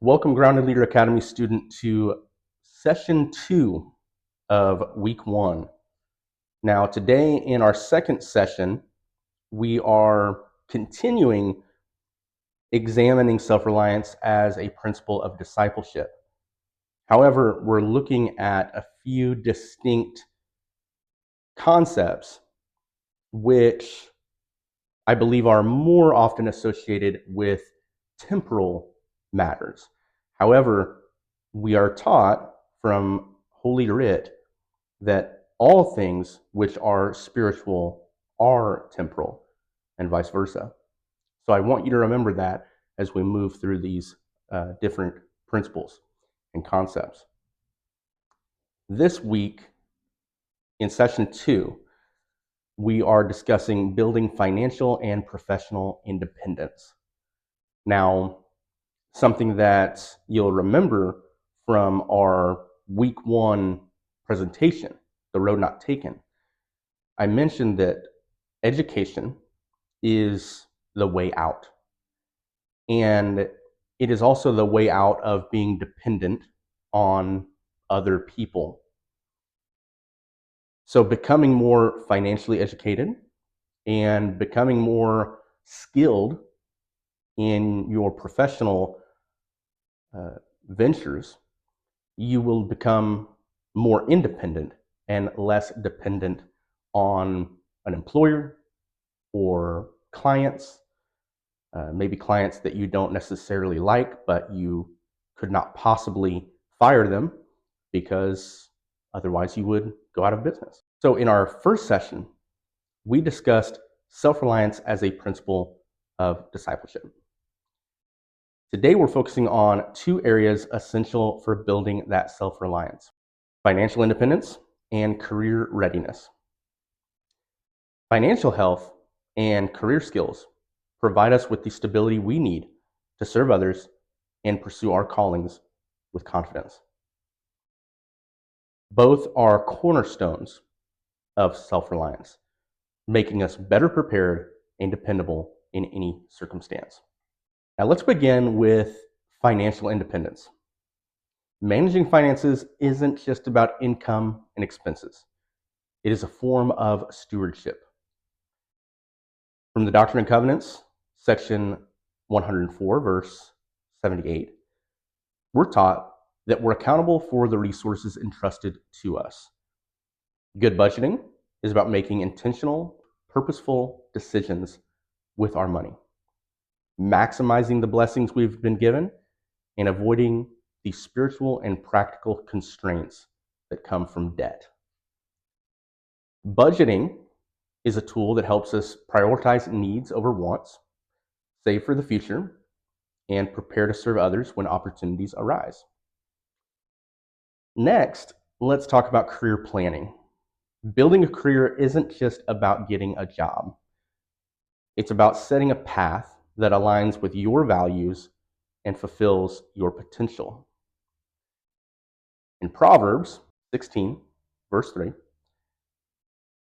Welcome, Grounded Leader Academy student, to session 2 of week 1. Now, today in our second session, we are continuing examining self-reliance as a principle of discipleship. However, we're looking at a few distinct concepts which I believe are more often associated with temporal matters. However, we are taught from Holy Writ that all things which are spiritual are temporal, and vice versa. So I want you to remember that as we move through these different principles and concepts. This week, in session 2, we are discussing building financial and professional independence. Now, something that you'll remember from our week 1 presentation, The Road Not Taken, I mentioned that education is the way out. And it is also the way out of being dependent on other people. So becoming more financially educated and becoming more skilled in your professional ventures, you will become more independent and less dependent on an employer or clients, maybe clients that you don't necessarily like, but you could not possibly fire them because otherwise you would go out of business. So in our first session, we discussed self-reliance as a principle of discipleship. Today, we're focusing on 2 areas essential for building that self-reliance: financial independence and career readiness. Financial health and career skills provide us with the stability we need to serve others and pursue our callings with confidence. Both are cornerstones of self-reliance, making us better prepared and dependable in any circumstance. Now let's begin with financial independence. Managing finances isn't just about income and expenses. It is a form of stewardship. From the Doctrine and Covenants, section 104, verse 78, we're taught that we're accountable for the resources entrusted to us. Good budgeting is about making intentional, purposeful decisions with our money, maximizing the blessings we've been given, and avoiding the spiritual and practical constraints that come from debt. Budgeting is a tool that helps us prioritize needs over wants, save for the future, and prepare to serve others when opportunities arise. Next, let's talk about career planning. Building a career isn't just about getting a job. It's about setting a path that aligns with your values and fulfills your potential. In Proverbs 16, verse 3,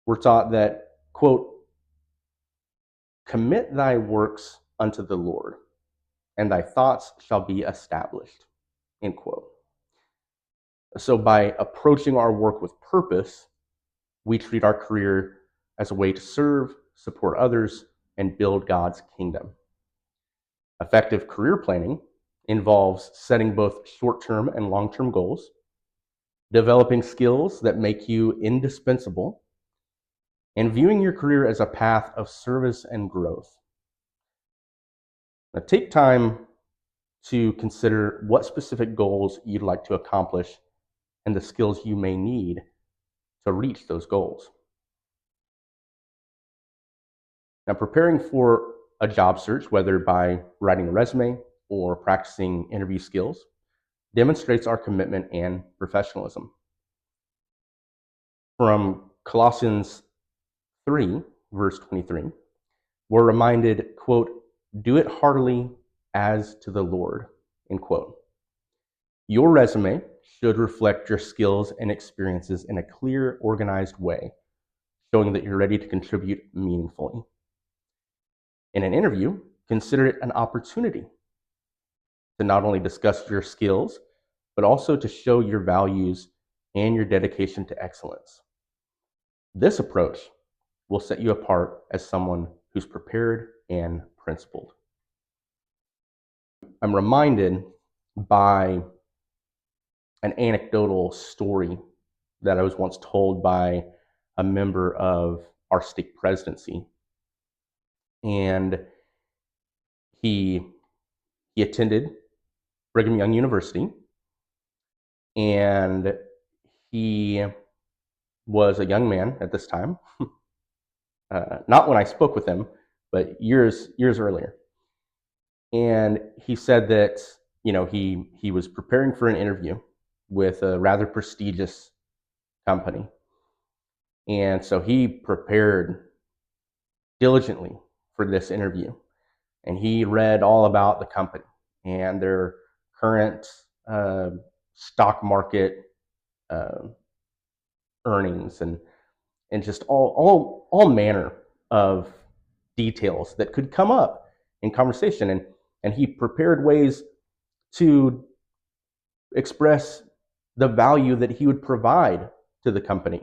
we're taught that, quote, "Commit thy works unto the Lord, and thy thoughts shall be established," end quote. So by approaching our work with purpose, we treat our career as a way to serve, support others, and build God's kingdom. Effective career planning involves setting both short-term and long-term goals, developing skills that make you indispensable, and viewing your career as a path of service and growth. Now, take time to consider what specific goals you'd like to accomplish and the skills you may need to reach those goals. Now, preparing for a job search, whether by writing a resume or practicing interview skills, demonstrates our commitment and professionalism. From Colossians 3, verse 23, we're reminded, quote, "Do it heartily as to the Lord," end quote. Your resume should reflect your skills and experiences in a clear, organized way, showing that you're ready to contribute meaningfully. In an interview, consider it an opportunity to not only discuss your skills, but also to show your values and your dedication to excellence. This approach will set you apart as someone who's prepared and principled. I'm reminded by an anecdotal story that I was once told by a member of our stake presidency. And he attended Brigham Young University, and he was a young man at this time. Not when I spoke with him, but years earlier. And he said that, he was preparing for an interview with a rather prestigious company. And so he prepared diligently for this interview. And he read all about the company and their current stock market earnings and just all manner of details that could come up in conversation. And he prepared ways to express the value that he would provide to the company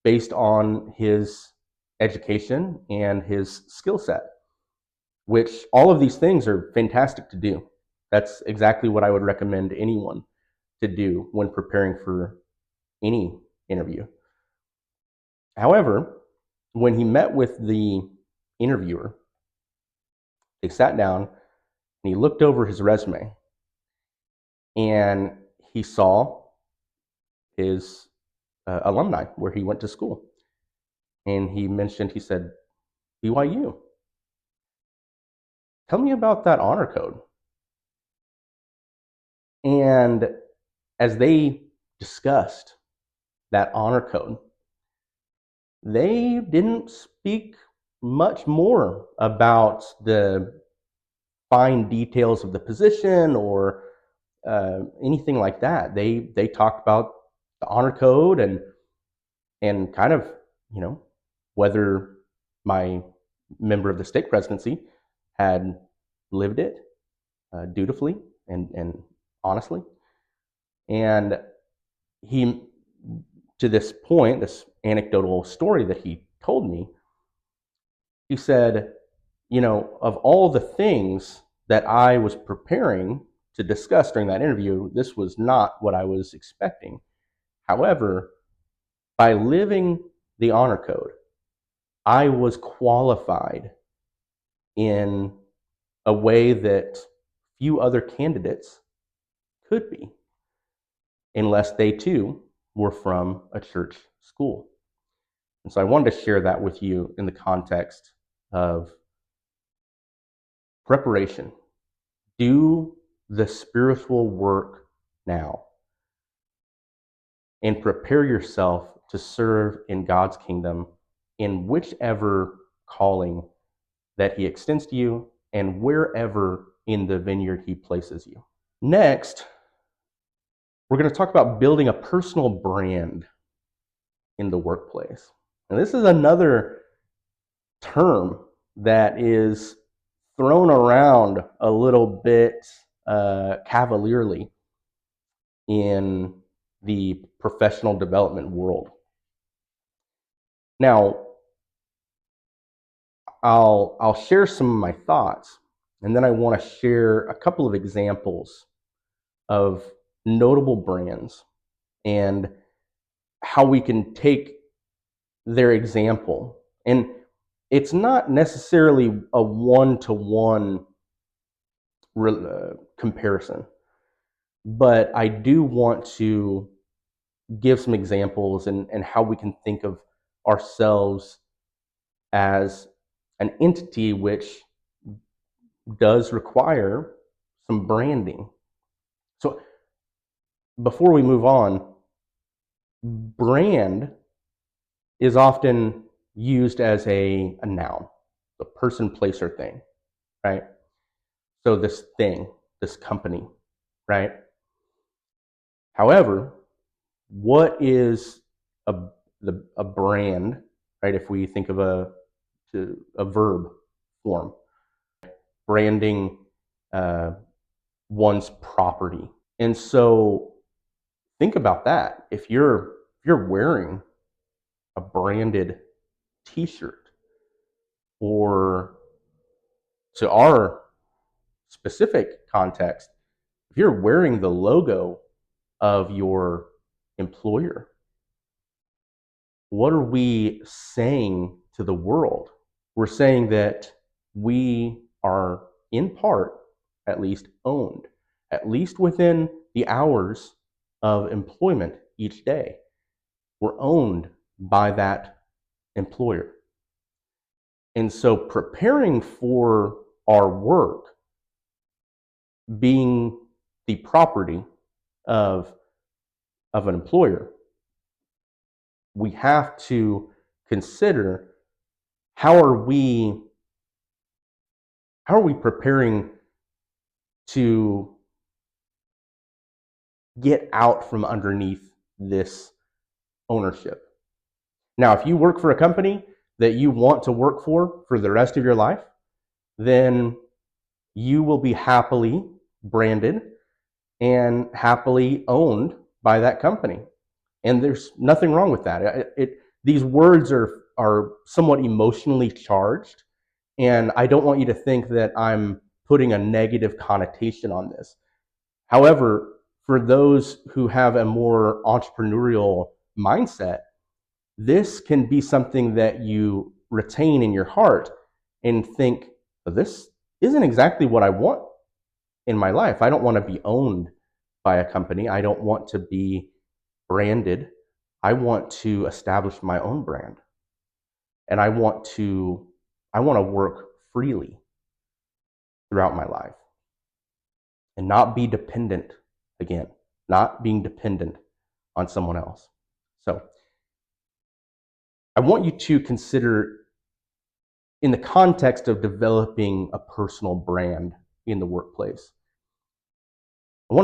based on his education and his skill set, which all of these things are fantastic to do. That's exactly what I would recommend anyone to do when preparing for any interview. However, when he met with the interviewer, they sat down and he looked over his resume and he saw his alumni where he went to school. And he said, BYU. Tell me about that honor code. And as they discussed that honor code, they didn't speak much more about the fine details of the position or anything like that. They talked about the honor code and kind of, whether my member of the stake presidency had lived it dutifully and honestly. And he, to this point, this anecdotal story that he told me, he said, of all the things that I was preparing to discuss during that interview, this was not what I was expecting. However, by living the honor code, I was qualified in a way that few other candidates could be, unless they too were from a church school. And so I wanted to share that with you in the context of preparation. Do the spiritual work now and prepare yourself to serve in God's kingdom in whichever calling that He extends to you and wherever in the vineyard He places you. Next, we're going to talk about building a personal brand in the workplace. And this is another term that is thrown around a little bit cavalierly in the professional development world. Now, I'll share some of my thoughts, and then I want to share a couple of examples of notable brands and how we can take their example. And it's not necessarily a one-to-one comparison, but I do want to give some examples and how we can think of ourselves as an entity which does require some branding. So before we move on, brand is often used as a noun, a person, place, or thing, right? So this thing, this company, right? However, what is a brand, right? If we think of a verb form, branding one's property. And so think about that. If you're wearing a branded t-shirt, or to our specific context, if you're wearing the logo of your employer, what are we saying to the world? We're saying that we are, in part, at least, owned, at least within the hours of employment each day. We're owned by that employer. And so preparing for our work being the property of an employer, we have to consider how are we preparing to get out from underneath this ownership. Now, if you work for a company that you want to work for the rest of your life, then you will be happily branded and happily owned by that company. And there's nothing wrong with that. These words are somewhat emotionally charged, and I don't want you to think that I'm putting a negative connotation on this. However, for those who have a more entrepreneurial mindset, this can be something that you retain in your heart and think, this isn't exactly what I want in my life. I don't want to be owned by a company. I don't want to be branded. I want to establish my own brand. And I want to work freely throughout my life and not be dependent, again, not being dependent on someone else. So I want you to consider, in the context of developing a personal brand in the workplace, I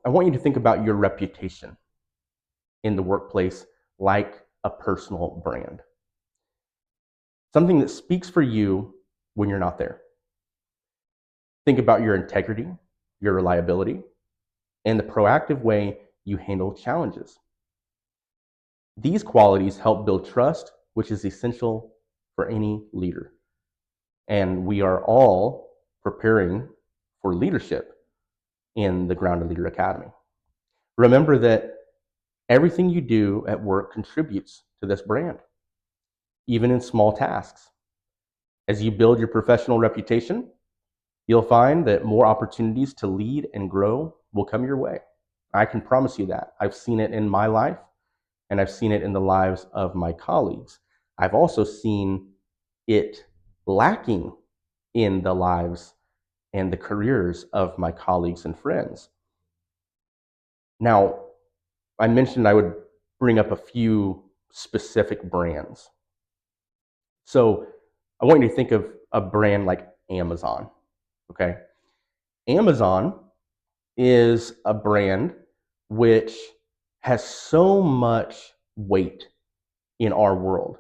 want you to think about your reputation in the workplace like a personal brand. Something that speaks for you when you're not there. Think about your integrity, your reliability, and the proactive way you handle challenges. These qualities help build trust, which is essential for any leader. And we are all preparing for leadership in the Grounded Leader Academy. Remember that everything you do at work contributes to this brand, even in small tasks. As you build your professional reputation, you'll find that more opportunities to lead and grow will come your way. I can promise you that. I've seen it in my life, and I've seen it in the lives of my colleagues. I've also seen it lacking in the lives and the careers of my colleagues and friends. Now, I mentioned I would bring up a few specific brands. So I want you to think of a brand like Amazon, okay? Amazon is a brand which has so much weight in our world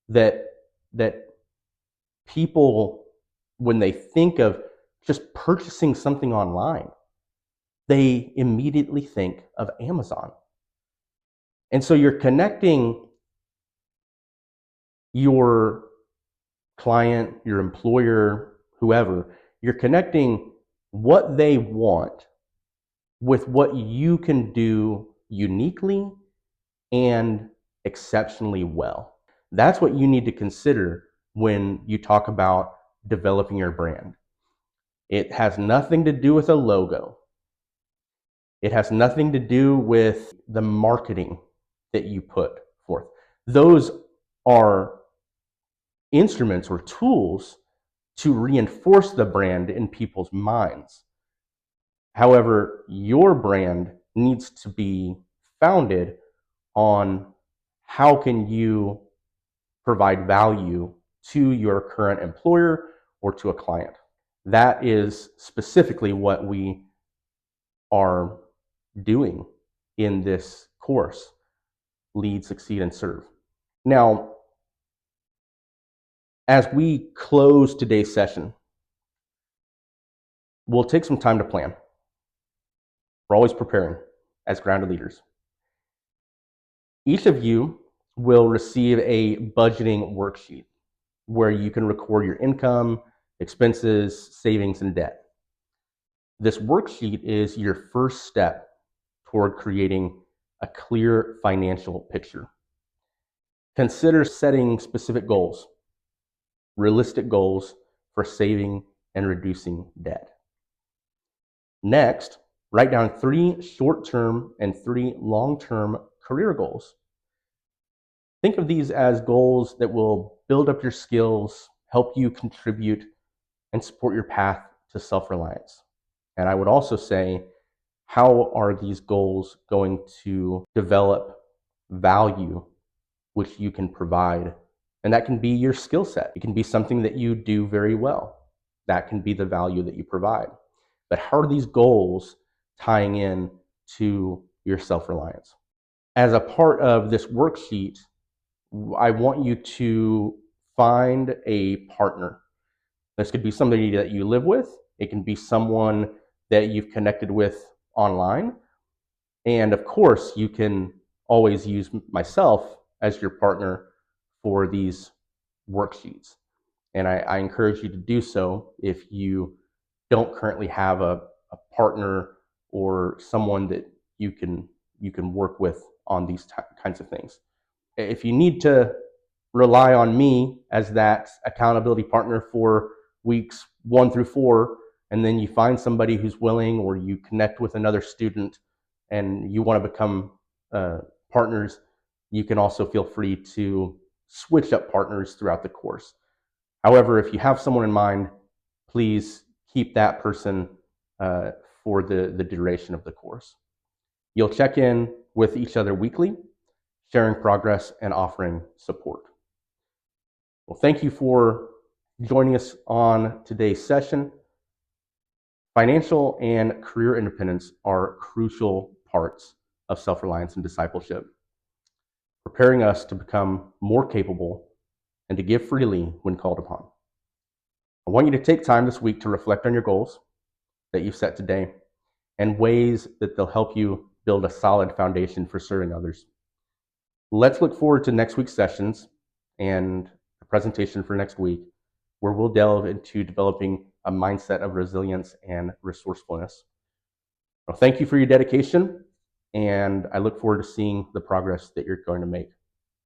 that people, when they think of just purchasing something online, they immediately think of Amazon. And so you're connecting your client, your employer, whoever, you're connecting what they want with what you can do uniquely and exceptionally well. That's what you need to consider when you talk about developing your brand. It has nothing to do with a logo. It has nothing to do with the marketing that you put forth. Those are instruments or tools to reinforce the brand in people's minds. However, your brand needs to be founded on how can you provide value to your current employer or to a client. That is specifically what we are doing in this course, Lead, Succeed, and Serve. Now, as we close today's session, we'll take some time to plan. We're always preparing as grounded leaders. Each of you will receive a budgeting worksheet where you can record your income, expenses, savings, and debt. This worksheet is your first step toward creating a clear financial picture. Consider setting specific goals, realistic goals for saving and reducing debt. Next, write down 3 short-term and 3 long-term career goals. Think of these as goals that will build up your skills, help you contribute, and support your path to self-reliance. And I would also say, how are these goals going to develop value which you can provide? And that can be your skill set. It can be something that you do very well. That can be the value that you provide. But how are these goals tying in to your self-reliance? As a part of this worksheet, I want you to find a partner. This could be somebody that you live with. It can be someone that you've connected with online. And of course, you can always use myself as your partner for these worksheets. And I encourage you to do so if you don't currently have a partner or someone that you can work with on these kinds of things. If you need to rely on me as that accountability partner for weeks 1 through 4, and then you find somebody who's willing, or you connect with another student and you want to become partners, you can also feel free to switch up partners throughout the course. However, if you have someone in mind, please keep that person for the duration of the course. You'll check in with each other weekly, sharing progress and offering support. Well, thank you for joining us on today's session. Financial and career independence are crucial parts of self-reliance and discipleship, preparing us to become more capable and to give freely when called upon. I want you to take time this week to reflect on your goals that you've set today and ways that they'll help you build a solid foundation for serving others. Let's look forward to next week's sessions and the presentation for next week, where we'll delve into developing a mindset of resilience and resourcefulness. Well, thank you for your dedication, and I look forward to seeing the progress that you're going to make.